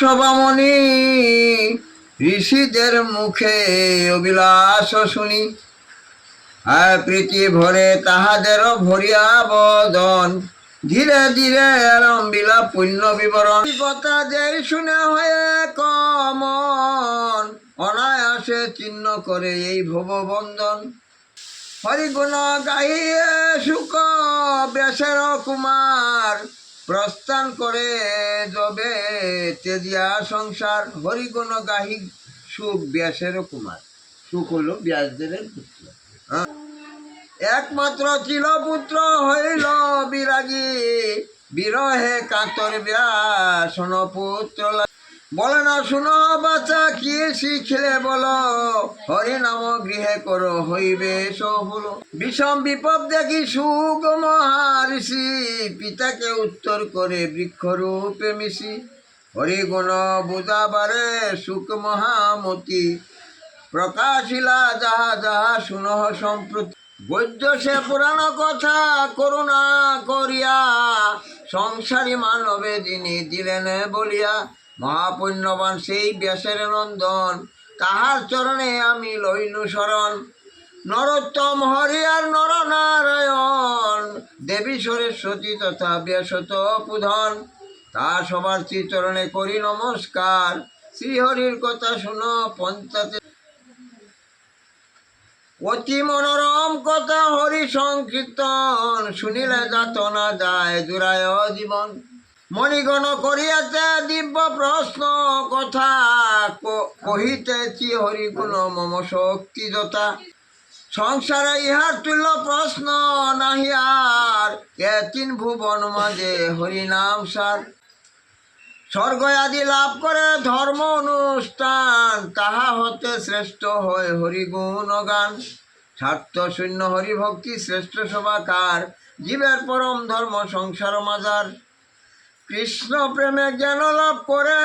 সভামণি ঋষিদের মুখে অভিলাষ শুনি, আর প্রীতি ভরে তাহাদের ভরিয়া বদন, ধীরে ধীরে আরম্ভিলা পুণ্য বিবরণ। কথা যেই শুনে হয়ে কমন, অনায়াসে চিহ্ন করে এই ভববন্ধন। হরিগুণ গাইয়ে শুক ব্যাসের কুমার, প্রস্থান করে যবে তেজিয়া সংসার। হরিগুণ গাহি সুখ ব্যাসের কুমার, সুখ হলো ব্যাসদেব পুত্র। একমাত্র ছিল পুত্র হইল বিরাগী, বিরহে কাতর ব্যাস পুত্র। বলে না শুনো বাচ্চা কি শিখলে বলো, হরি নাম গৃহে করো হইবে সফল। বিষম বিপদ দেখি সুখ মহারিষি, পিতাকে উত্তর করে বৃক্ষরূপে মিশি। হরিগুণ বুঝাবারে সুখ মহামতি, প্রকাশিলা যাহা যাহা শুনহ সম্প্রতি। বৈদ্য সে পুরাণ কথা করুণা করিয়া, সংসারী মানবে যিনি দিলেন বলিয়া। মহাপুণ্যবান সেই ব্যাসের নন্দন, তাহার চরণে আমি লইনু শরণ। নরোত্তম হরি আর নরনারায়ণ, দেবী সরস্বতী তথা ব্যাসত পুধন। তা সবার শ্রীচরণে করি নমস্কার, শ্রীহরির কথা শুনো পঞ্চাতে। অতি মনোরম কথা হরি সংকীর্তন, শুনিলে যাতনা যায় জুড়ায় জীবন। মণিগণ করিয়াছে দিব্য প্রশ্ন, কথা কহিতেছি হরিগুণ মম শক্তি যথা। সংসারে ইহার তুল্য প্রশ্ন নাহি আর, এ তিন ভুবন মাঝে হরিনাম সার। স্বর্গ আদি লাভ করে ধর্ম অনুষ্ঠান, তাহা হতে শ্রেষ্ঠ হয় হরিগুণ গান। স্বার্থ শূন্য হরিভক্তি শ্রেষ্ঠ সবাকার, জীবের পরম ধর্ম সংসার মাজার। কৃষ্ণ প্রেমে জ্ঞান লাভ করে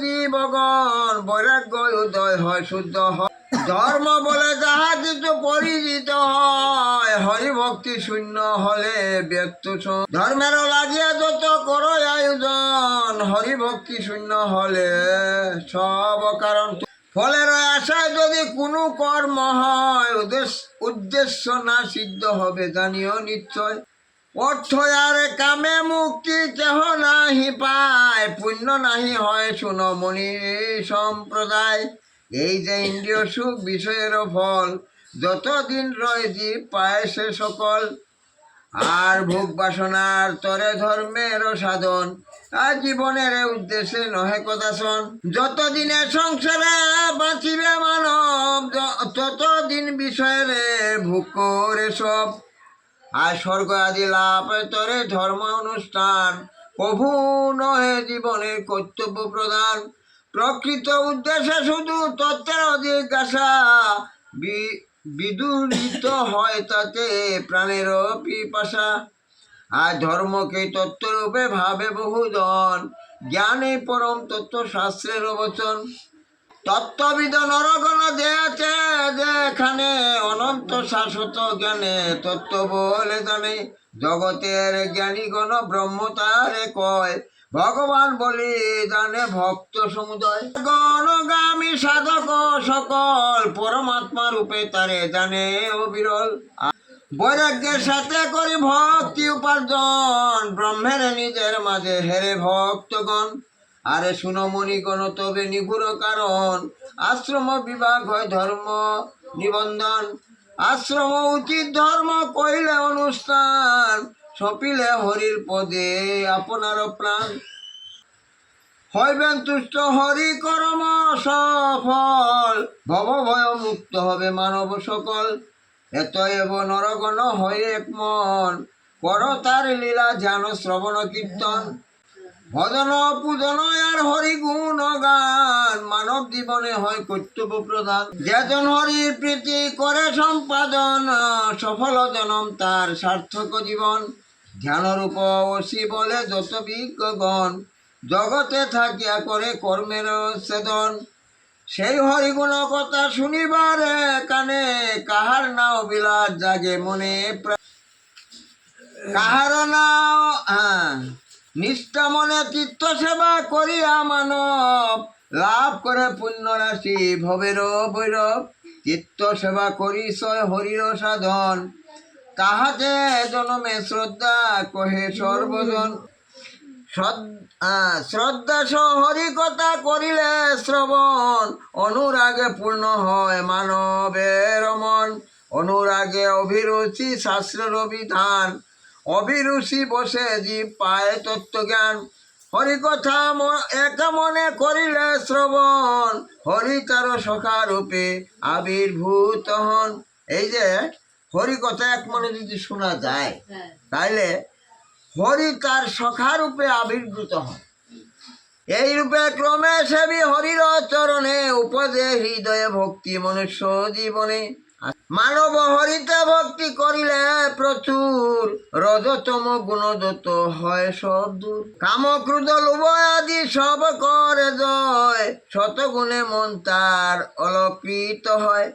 জীবগণ, বৈরাগ্য উদয় হয় শুদ্ধ হয়। ধর্ম বলে যাহা কিছু পরিচিত হয়, হরিভক্তি শূন্য হলে ব্যক্ত। ধর্মের লাগিয়া যত করো আয়োজন, হরিভক্তি শূন্য হলে সব কারণ। ফলের আশায় যদি কোনো কর্ম হয়, উদ্দেশ্য না সিদ্ধ হবে জানিও নিশ্চয়। অর্থ আর কামে মুক্তি কেহ নাহি পায়, পুণ্য নাহি হয় শুনো মনি সম্প্রদায়। এই যে ইন্দ্রিয় সুখ বিষয়ের ফল, যতদিন রয় জীব পায় সে সকল। আর ভোগ বাসনার তরে ধর্মের সাধন, আর জীবনের উদ্দেশ্যে নহে কথাশন। যতদিনে সংসারে বাঁচিবে মানব, ততদিন বিষয়ের ভোগ করে সব। আর স্বর্গ আদি লাভ তরে ধর্ম অনুষ্ঠান, প্রভু নহে জীবনের কর্তব্য প্রদান। প্রকৃত উদ্দেশ্যে শুধু তত্ত্বের জিজ্ঞাসা, বিদুরিত হয় তাতে প্রাণের পিপাসা। আর ধর্মকে তত্ত্বরূপে ভাবে বহুজন, জ্ঞানে পরম তত্ত্ব শাস্ত্রের বচন। তত্ত্ববিদ নরগণ দেয়াছে যেখানে, অনন্ত শাশ্বত জ্ঞানে তত্ত্ব বলে জানে। জগতের জ্ঞানীগণ ব্রহ্ম তারে কয়, ভগবান বলি জানে ভক্ত সমুদয়। গণগামী সাধক সকল, পরমাত্মা রূপে তারে জানে অবিরল। বৈরাগ্যের সাথে করি ভক্তি উপার্জন, ব্রহ্মের নিজের মাঝে হেরে ভক্তগণ। আরে শুনো মণিগণ তবে নিগুড় কারণ, আশ্রম বিভাগ হয় ধর্ম নিবন্ধন। আশ্রম উচিত ধর্ম কইলে অনুষ্ঠান, সপিলে হরির পদে আপনার প্রাণ। হইবেন তুষ্ট হরি করম সফল, ভব ভয় মুক্ত হবে মানব সকল। এতএব নরগণ হয় এক মন, কর তার লীলা জ্ঞান শ্রবণ কীর্তন। ভজন পূজন আর হরি গুণ গান, মানব জীবনে হয় কর্তব্য প্রধান। যেজন হরির প্রীতি করে সম্পাদন, সফল জনম তার সার্থক জীবন। ধ্যানরূপ অসি বলে যত বিজ্ঞগণ, জগতে থাকিয়া করে কর্মের ছেদন। সেই হরিগুণ কথা শুনিবারে কানে, কাহার নাও বিলাস জাগে মনে। কাহার নাও নিষ্ঠা মনে তীর্থ সেবা করিয়া মানব লাভ করে পুণ্য রাশি ভবের বৈরব। তীর্থ সেবা করি সয় হরির সাধন, তাহাতে জনমে শ্রদ্ধা কহে সর্বজন। শ্রদ্ধা সহ হরি কথা করিলে শ্রবণ, অনুরাগে পূর্ণ হয় মানবের মন। অনুরাগে অভিরুচি শাস্ত্রের বিধান, অভিরুচি বসে জীব পায় তত্ত্বজ্ঞান। হরি কথা এক মনে করিলে শ্রবণ, হরি তার সখা রূপে আবির্ভূত হন। এই যে হরি কথা এক মনে যদি শোনা যায়, তাইলে হরি তার সখা রূপে আবির্ভূত হন। এই রূপে ক্রমে সেবি হরির চরণে, উপদে হৃদয়ে ভক্তি মনুষ্য জীবনে। মানব হরিতে ভক্তি করিলে প্রচুর, রজতম গুণযত হয় সব দূর। কাম ক্রোধ লোভ আদি সব করে জয়, শতগুণে মন তার অলকৃত হয়।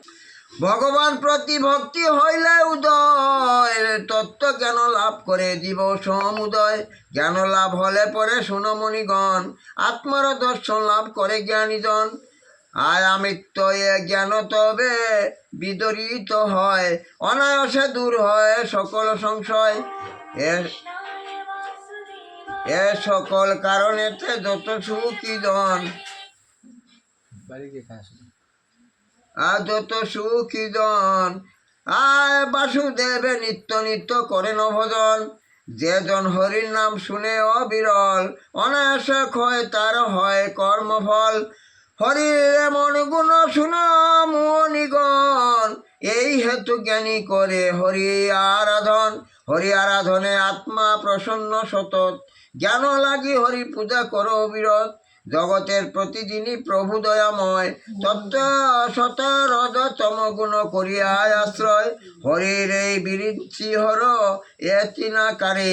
ভগবান প্রতি ভক্তি হইলে উদয়, তত্ত্ব জ্ঞান লাভ করে জীব সমুদয়। জ্ঞান লাভ হলে পরে শুনমণিগণ, আত্মার দর্শন লাভ করে জ্ঞানীজন। আয়ামিত্ব এ জ্ঞান তবে বিদরিত হয়, অনায়াসে দূর হয় সকল সংশয়। এ সকল কারণেতে যত সুখী জন, যত সুখী জন আয় বাসুদেবে নিত্য নিত্য করেন ভজন। যে জন হরির নাম শুনে অবিরল, অনায়াসে ক্ষয় তার হয় কর্মফল। হরির এমন গুণ শুনো মুনিগণ, এই হেতু জ্ঞানী করে হরি আরাধন। হরি আরাধনে আত্মা প্রসন্ন সতত, জ্ঞান লাগি হরি পূজা করো অবিরত। জগতের প্রতিদিনই প্রভু দয়াময়, তত্ত্ব শত রজতম গুণ করিয়া আশ্রয়। হরির এই বিরিঞ্চি হর এ তিনাকারে,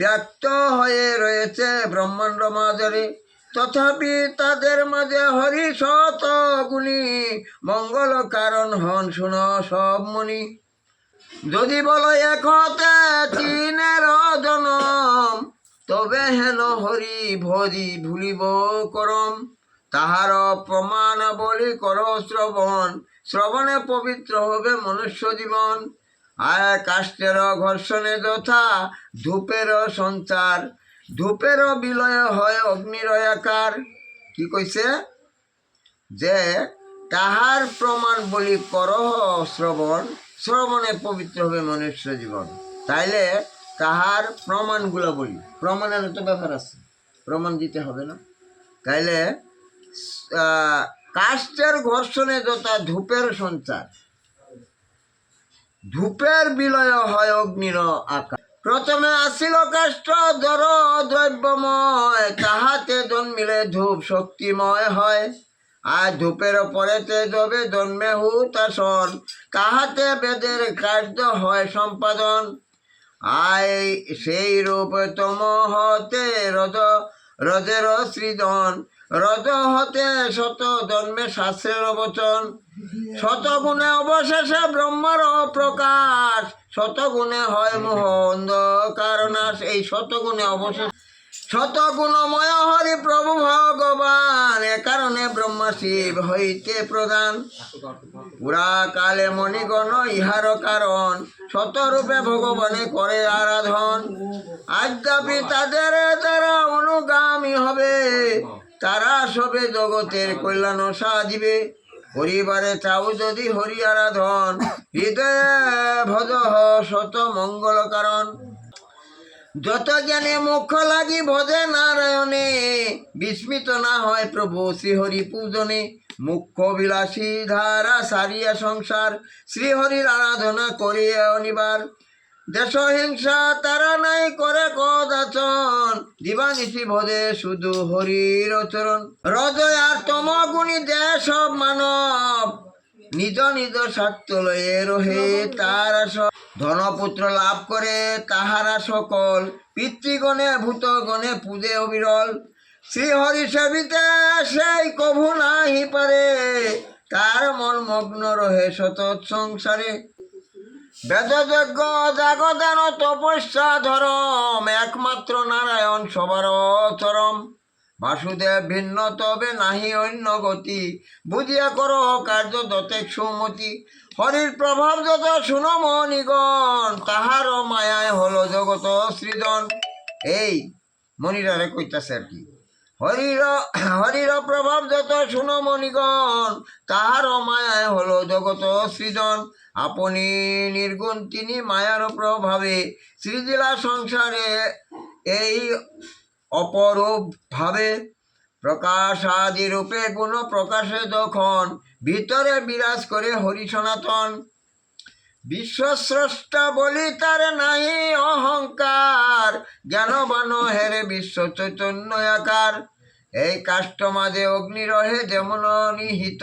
ব্যক্ত হয়ে রয়েছে ব্রহ্মাণ্ড মাঝরে। তথাপি তাদের মাঝে হরি শত গুণী, মঙ্গল কারণ হন শুন সব মুনি। যদি বলো এক হতে তিনের জনম, তবে হেন হরি ভরি ভুলিব করম। তাহার প্রমাণ বলি কর শ্রবণ, শ্রবণে পবিত্র হবে মনুষ্য জীবন। আয় কাষ্টের ঘর্ষণে যথা ধূপের সঞ্চার, ধূপের বিলয় হয় অগ্নির আকার। কি কইছে? যে তাহার প্রমাণ বলি করহ শ্রবণ, শ্রবণে পবিত্র হবে মনুষ্য জীবন। তাইলে তাহার প্রমাণগুলো বলি, প্রমাণের তো ব্যাপার আছে, প্রমাণ দিতে হবে না। তাইলে কাষ্টের ঘর্ষণে যথা ধূপের সঞ্চার, ধূপের বিলয় হয় অগ্নির আকার। প্রথমে আসিল কাষ্ঠ জড় দ্রব্যময়, তাহাতে জন্মিলে ধূপ শক্তিময় হয়। আর ধূপের পরেতে যবে জন্মে হুতাসন, তাহাতে বেদের কার্য হয় সম্পাদন। আয় সেই রূপ তম হতে রজের সৃজন, রজ হতে শত জন্মে শাস্ত্রের বচন। শতগুণে অবশেষে ব্রহ্মার প্রকাশ, শতগুণে হয় মোহ অন্ধকার নাশ। এই শতগুণে অবশেষ শতগুণময় হরি প্রভু ভগবান, এ কারণে ব্রহ্মা শিব হইতে প্রধান। পুরা কালে মণিগণ ইহার কারণ, শতরূপে ভগবানে করে আরাধন। আদ্যাপি তাদের দ্বারা অনুগামী হবে, তারা সবে জগতের কল্যাণ সাধিবে। করিবারে চাও যদি হরি আরাধন, হৃদয়ে ভজ শত মঙ্গল কারণ। যত জ্ঞানে মুখ্য লাগি ভজে নারায়ণে, বিস্মিত না হয় প্রভু শ্রীহরি পূজনে। মুখ্য বিলাসী ধারা সারিয়া সংসার, শ্রীহরির আরাধনা করিয়া অনিবার। দেশ হিংসা তারা নাই করে কদাচন, দিবানিশি ভজে শুধু হরির চরণ। রজয় আর তম গুণী দেশ সব মানব, নিজ নিজ স্বার্থ লয়ে রহে তারা সব। ধনপুত্র লাভ করে তাহারা সকল, পিতৃগণে ভূতগণে পূজে অবিরল। শ্রীহরি সেবিতে সেই কভু নাহি পারে, তার মন মগ্ন রহে সতত সংসারে। বেদযজ্ঞ জাগদান তপস্যা ধরম, একমাত্র নারায়ণ সবার চরম। বাসুদেব ভিন্ন তবে নাহি অন্য গতি, বুঝিয়া করো কার্য দতেক সুমতি। হরির প্রভাব যত শুনো মণিগণ, তাহারও মায়ায় হলো জগত সৃজন। এই মণিরারে কইতাছে আর কি, হরির প্রভাব যত শুনো মণিগণ, তাহারও মায়ায় হলো জগত সৃজন। আপনি নির্গুণ তিনি মায়ার প্রভাবে, সৃজিলা সংসারে এই অপরূপ ভাবে। প্রকাশ আদি রূপে গুণ প্রকাশে যখন, ভিতরে বিরাজ করে হরি সনাতন। বিশ্বস্রষ্টা বলি তার নাহি অহংকার, জ্ঞানবান হেরে বিশ্ব চৈতন্য আকার। এই কাষ্ঠ মাঝে অগ্নি রহে যেমন নিহিত,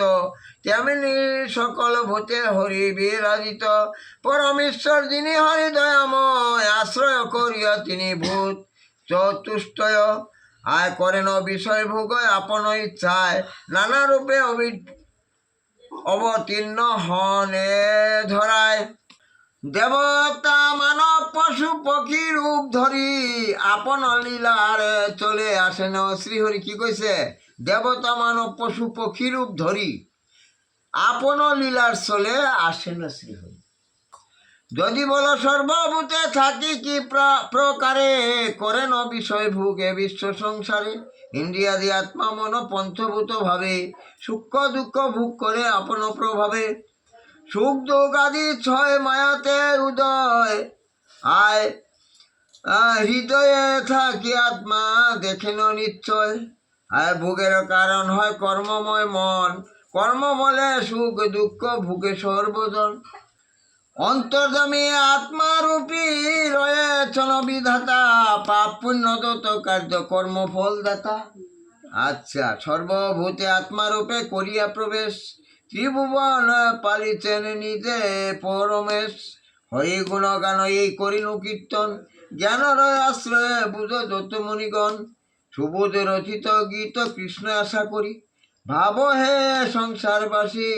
তেমনি সকল ভূতে হরি বিরাজিত। পরমেশ্বর যিনি হরি দয়াময়, আশ্রয় করিয়া তিনি ভূত চতুষ্টয়। আয় করেন বিষয় ভোগ আপন ইচ্ছায়, নানা রূপে অবতীর্ণ হন এ ধরায়। দেবতা মানব পশু পক্ষী রূপ ধরি, আপন লীলার চলে আসেন শ্রীহরি। কি কইছে? দেবতা মানব পশু পক্ষী রূপ ধরি, আপন লীলার চলে আসেন শ্রীহরি। যদি বলো সর্বভূতে থাকি কি প্রকারে, করেন বিষয় ভোগে বিশ্ব সংসারে। ইন্দ্রিয়াদি আত্মা মন পঞ্চভূত ভাবে, সুখ দুঃখ ভোগ করে আপন প্রভাবে। সুখ দুঃখ আদি ছয় মায়াতে উদয়, আয় হৃদয়ে থাকি আত্মা দেখেন নিশ্চয়। আয় ভোগের কারণ হয় কর্মময় মন, কর্ম বলে সুখ দুঃখ ভোগে সর্বজন। অন্তর্যামী আত্মারূপী রয়েছেন বিধাতা, পাপ পুণ্য দত কার্য কর্ম ফল দাতা। আচ্ছা, সর্বভূতে আত্মারূপে করিয়া প্রবেশ, ত্রিভুবন পালিছেন নিজে পরমেশ। হরি গুণগান এই করিনু কীর্তন, জ্ঞান রয় আশ্রয়ে বুঝো যত মুনিগণ। সুবোধ রচিত গীত কৃষ্ণ আশা করি, ভাব হে সংসারবাসী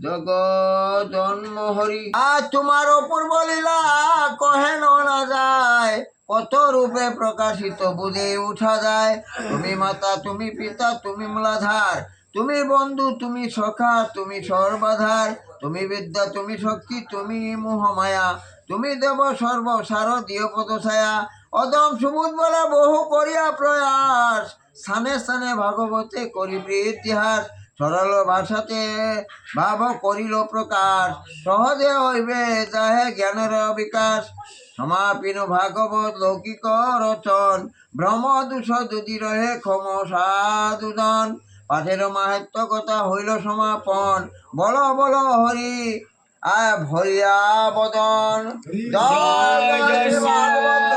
জগৎ জন্ম হরি। আজ তোমার অপূর্ব লীলা কহেন না যায়, কত রূপে প্রকাশিত বুঝে উঠা যায়। তুমি মাতা তুমি পিতা তুমি মূলাধার, তুমি বন্ধু তুমি সখা তুমি সর্বাধার। তুমি বিদ্যা তুমি শক্তি তুমি মোহমায়া, তুমি দেব সর্ব শারদীয় পদ ছায়া। অদম সুবোধ বলে বহু করিয়া প্রয়াস, স্থানে স্থানে ভাগবতে করিবি ইতিহাস। সরল ভাষাতে ভাব করিল প্রকাশ, সহজে হইবে যাহে জ্ঞানের বিকাশ। সমাপীন ভাগবত লৌকিক রচন, ভ্রম দোষ যদি রহে ক্ষম সাধুজন। পাঠের মাহাত্য কথা হইল সমাপন, বল বল হরি আয় ভরিয়া বদন। জয় জয় শ্রী ভাগবত।